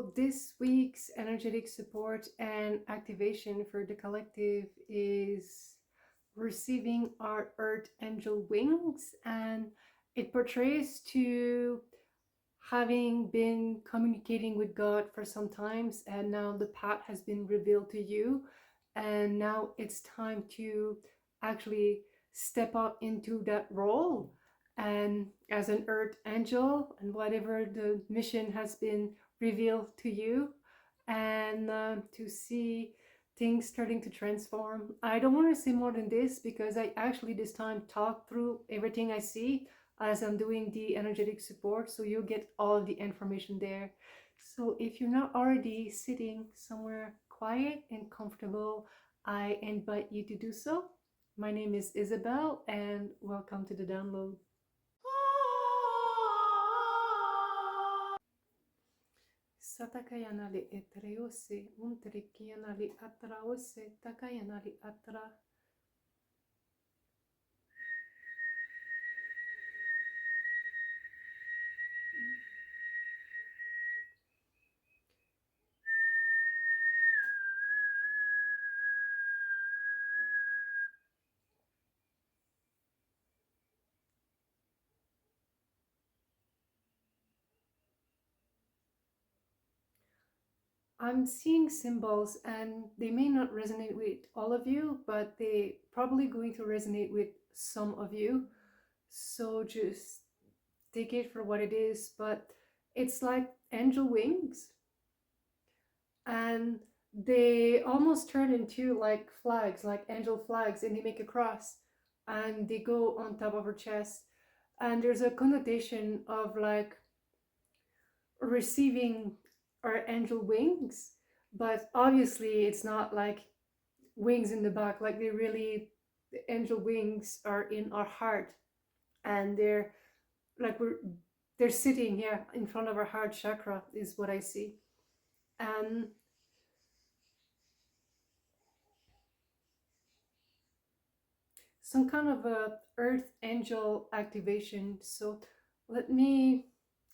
So this week's energetic support and activation for the collective is receiving our earth angel wings, and it portrays to having been communicating with God for some times, and now the path has been revealed to you, and now it's time to actually step up into that role and as an earth angel, and whatever the mission has been revealed to you, and to see things starting to transform. I don't want to say more than this because I actually this time talk through everything I see as I'm doing the energetic support, so you'll get all of the information there. So if you're not already sitting somewhere quiet and comfortable, I invite you to do so. My name is Isabelle, and welcome to the download. Satakayanali etreose, untrikianali atraose, takayanali atra. I'm seeing symbols and they may not resonate with all of you, but they probably going to resonate with some of you. So just take it for what it is, but it's like angel wings, and they almost turn into like flags, like angel flags, and they make a cross and they go on top of her chest. And there's a connotation of like receiving our angel wings, but obviously it's not like wings in the back, like the angel wings are in our heart, and they're like they're sitting here in front of our heart chakra is what I see. And some kind of a earth angel activation. So let me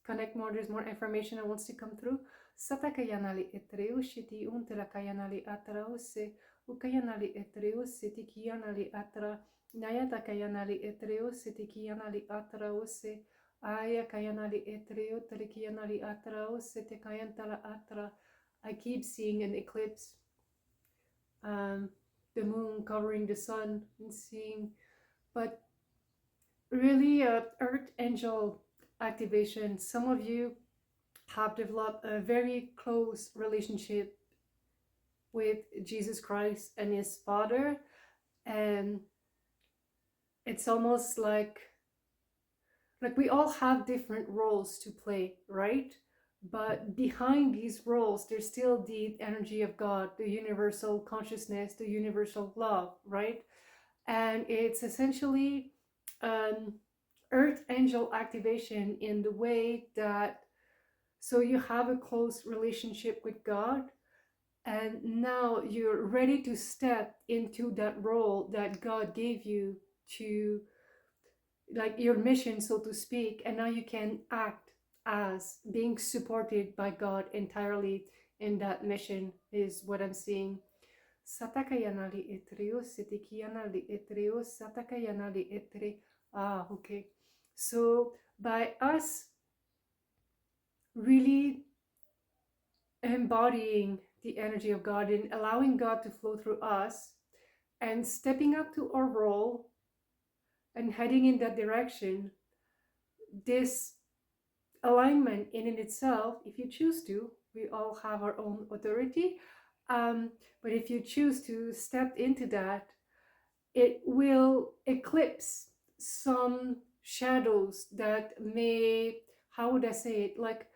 connect more. There's more information that wants to come through. Satakayanali etreushiti untelakayanali atraose, ukayanali etreuse tikiyanali atra, nayatakayanali etreuse tikiyanali atraose, ayakayanali etreo trikiyanali atraose tekayantala atra. I keep seeing an eclipse. The moon covering the sun, and seeing, but really earth angel activation. Some of you have developed a very close relationship with Jesus Christ and his Father, and it's almost like we all have different roles to play, right? But behind these roles, there's still the energy of God, the universal consciousness, the universal love, right? And it's essentially earth angel activation in the way that, so you have a close relationship with God, and now you're ready to step into that role that God gave you to, like your mission, so to speak, and now you can act as being supported by God entirely in that mission is what I'm seeing. Satakayanali etreo, sitikiyanali etreo, satakayanali etre. Okay. So by us really embodying the energy of God and allowing God to flow through us and stepping up to our role and heading in that direction, this alignment in itself, if you choose to, we all have our own authority, but if you choose to step into that, it will eclipse some shadows that may, how would I say it, like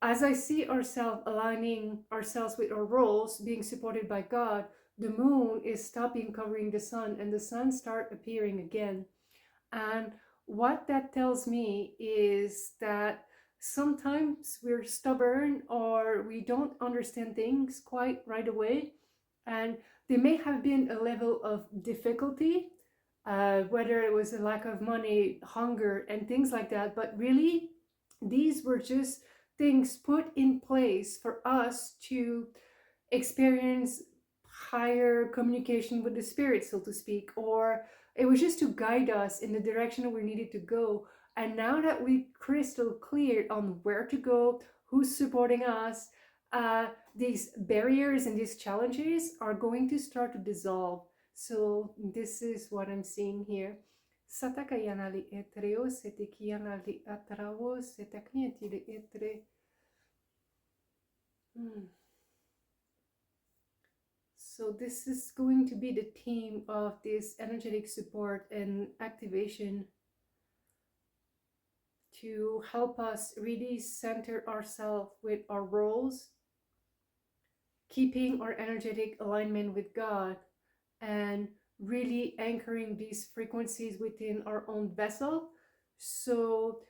as I see ourselves aligning ourselves with our roles, being supported by God, the moon is stopping covering the sun and the sun start appearing again. And what that tells me is that sometimes we're stubborn or we don't understand things quite right away. And there may have been a level of difficulty, whether it was a lack of money, hunger, and things like that. But really, these were just things put in place for us to experience higher communication with the spirit, so to speak, or it was just to guide us in the direction we needed to go. And now that we crystal clear on where to go, who's supporting us, these barriers and these challenges are going to start to dissolve. So this is what I'm seeing here. Satakayanali etreo setikiyanali atravo setaknietili etre. So this is going to be the theme of this energetic support and activation to help us really center ourselves with our roles, keeping our energetic alignment with God, and really anchoring these frequencies within our own vessel. So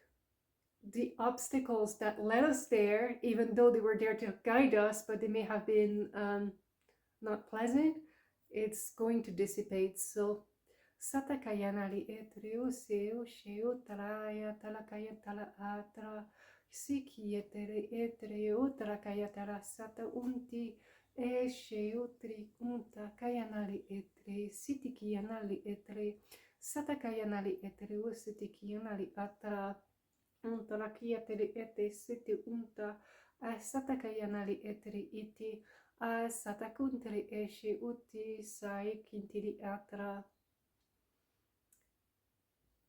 the obstacles that led us there, even though they were there to guide us, but they may have been not pleasant, it's going to dissipate. So Satakayanali etreo seo sheo talaya talakaya tala atra siki etere etreo talakaya tara sata unti e sheo tri unta kayanali etre sitikiyanali etre satakayanali etreo sitikiyanali atra untalakia tere ete siti unta satakayanali etre iti satakuntri eshe uti sai kintiri atra.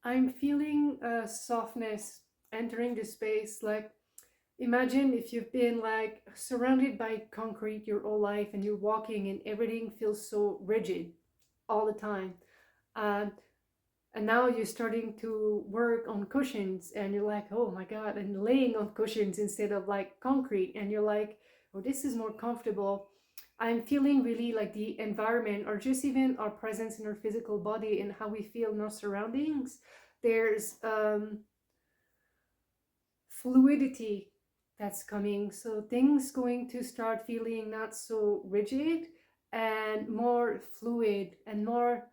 I'm feeling a softness entering the space. Like, imagine if you've been like surrounded by concrete your whole life and you're walking and everything feels so rigid all the time. Um, and now you're starting to work on cushions and you're like, oh my God, and laying on cushions instead of like concrete. And you're like, oh, this is more comfortable. I'm feeling really like the environment or just even our presence in our physical body and how we feel in our surroundings. There's fluidity that's coming. So things going to start feeling not so rigid and more fluid and more,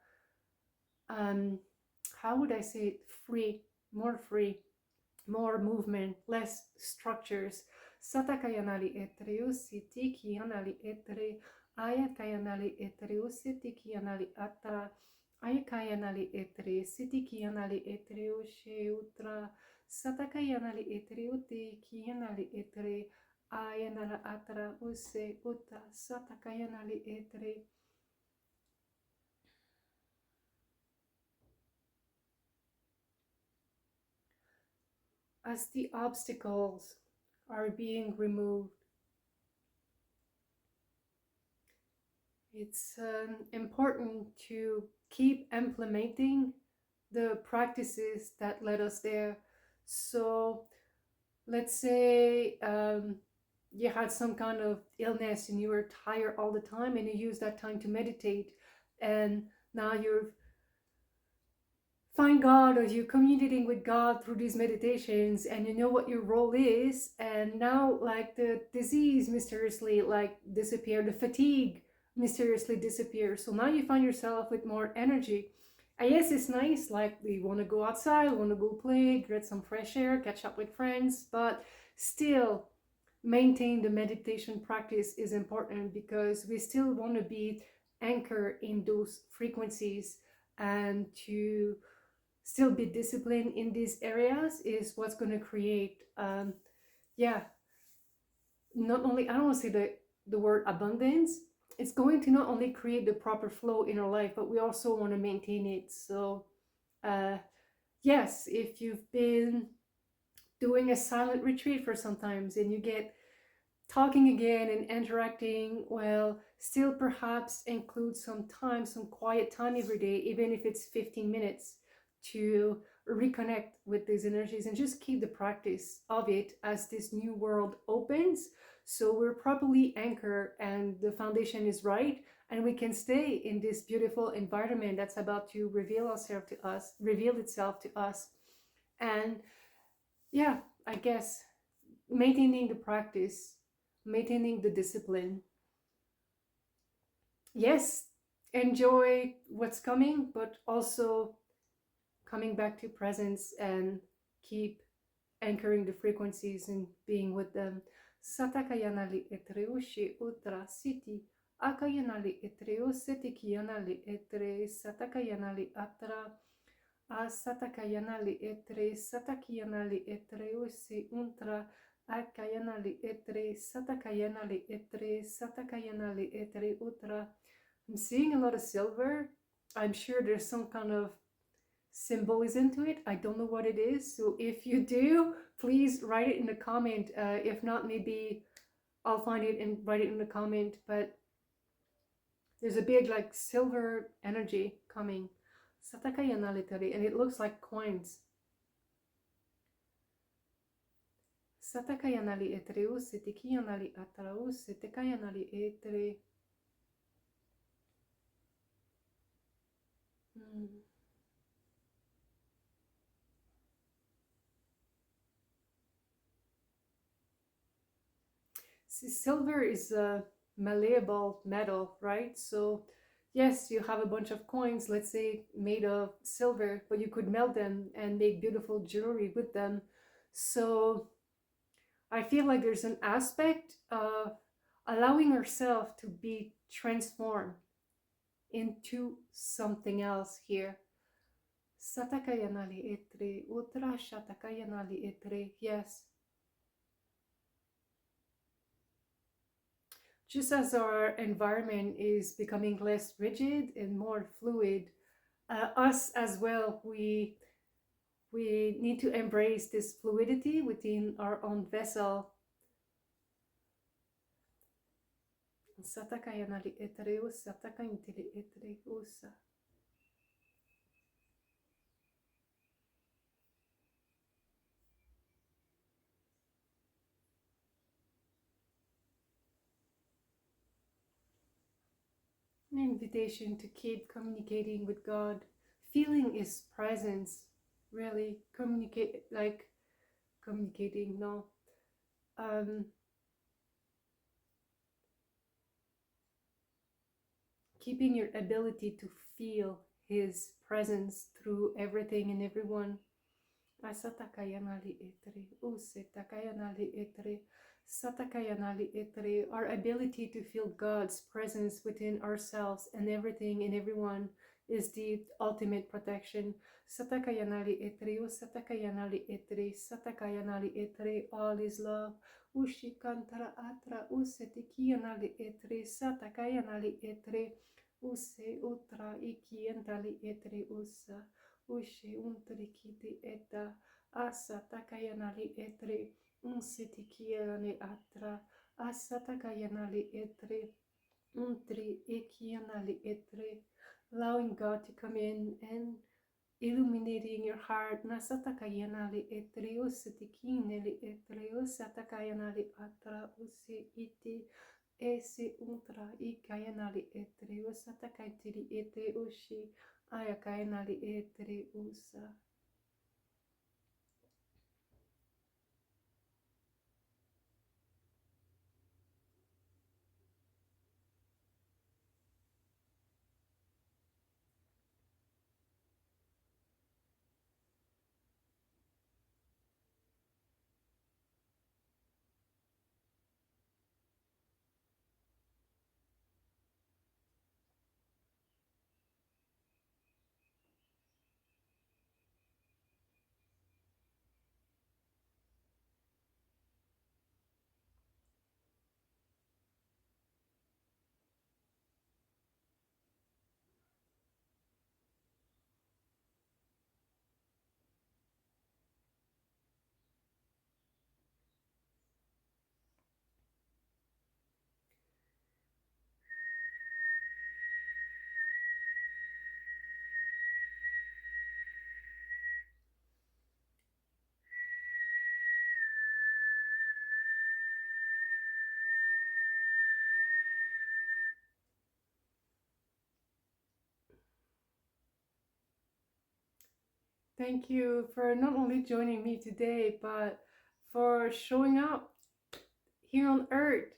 how would I say it, free, more movement, less structures. Satakayanali etreusi kianali etre ayakayanali etreusi kianali atra ayakayanali etre kianali etreu sheutra satakayanali etreuti kianali etre ayanala atra use uta satakayanali etre. As the obstacles are being removed, it's important to keep implementing the practices that led us there. So let's say you had some kind of illness and you were tired all the time and you use that time to meditate, and now you're find God or you're communicating with God through these meditations and you know what your role is, and now like the disease mysteriously like disappear, the fatigue mysteriously disappears, so now you find yourself with more energy. I guess it's nice, like we want to go outside, want to go play, get some fresh air, catch up with friends, but still maintain the meditation practice is important because we still want to be anchored in those frequencies, and to still be disciplined in these areas is what's going to create yeah, not only, I don't want to say the word abundance, it's going to not only create the proper flow in our life, but we also want to maintain it. So yes, if you've been doing a silent retreat for sometimes and you get talking again and interacting, well, still perhaps include some time, some quiet time every day, even if it's 15 minutes, to reconnect with these energies and just keep the practice of it as this new world opens. So we're properly anchored and the foundation is right, and we can stay in this beautiful environment that's about to reveal itself to us. And yeah, I guess maintaining the practice, maintaining the discipline. Yes, enjoy what's coming, but also coming back to presence and keep anchoring the frequencies and being with them. Satakayanali etre ushi utra siti. Akayanali etre usiti kiyanali etre satakayanali atra. Asatakayanali etre satakiyanali etre usi untra. Akayanali etre satakayanali etre satakayanali etre utra. I'm seeing a lot of silver. I'm sure there's some kind of symbolism to it. I don't know what it is. So if you do, please write it in the comment. If not, maybe I'll find it and write it in the comment. But there's a big like silver energy coming. Satakayanalitari, and it looks like coins. Satakayanali etreu, sitikiyanali atrau, sitikayanali etre. Silver is a malleable metal, right? So yes, you have a bunch of coins, let's say made of silver, but you could melt them and make beautiful jewelry with them. So I feel like there's an aspect of allowing ourselves to be transformed into something else here. Satakayanali etre, utra shatakayanali etre, yes. Just as our environment is becoming less rigid and more fluid, us as well, we need to embrace this fluidity within our own vessel. Satakayanali etereus, satakayintili etereusa. An invitation to keep communicating with God, feeling His presence, really communicate, like communicating, no. Keeping your ability to feel His presence through everything and everyone. Asatakayanali etre, usetakayanali etre, satakayanali etre. Our ability to feel God's presence within ourselves and everything and everyone is the ultimate protection. Satakayanali etre, usatakayanali etre, satakayanali etre. All is love. Ushikantara atra, usetikiyanali etre, satakayanali etre. Use utra ikientali etre usa. Ushe untrikiti eta asa takayanali etre unsitikianali atra asa takayanali etre untri ekianali etre, allowing God to come in and illuminating your heart. Nasatakayanali etre usitikineli etre usatakayanali atra usi iti ese untra ikayanali etre usatakaitiri etre ushi ayakayanali etre usa. Thank you for not only joining me today, but for showing up here on earth,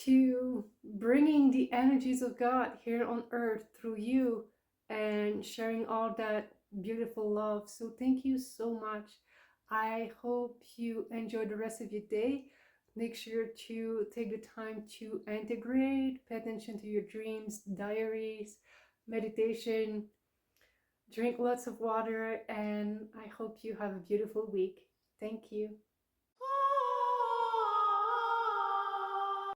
to bringing the energies of God here on earth through you and sharing all that beautiful love. So thank you so much. I hope you enjoy the rest of your day. Make sure to take the time to integrate, pay attention to your dreams, diaries, meditation, drink lots of water, and I hope you have a beautiful week. Thank you.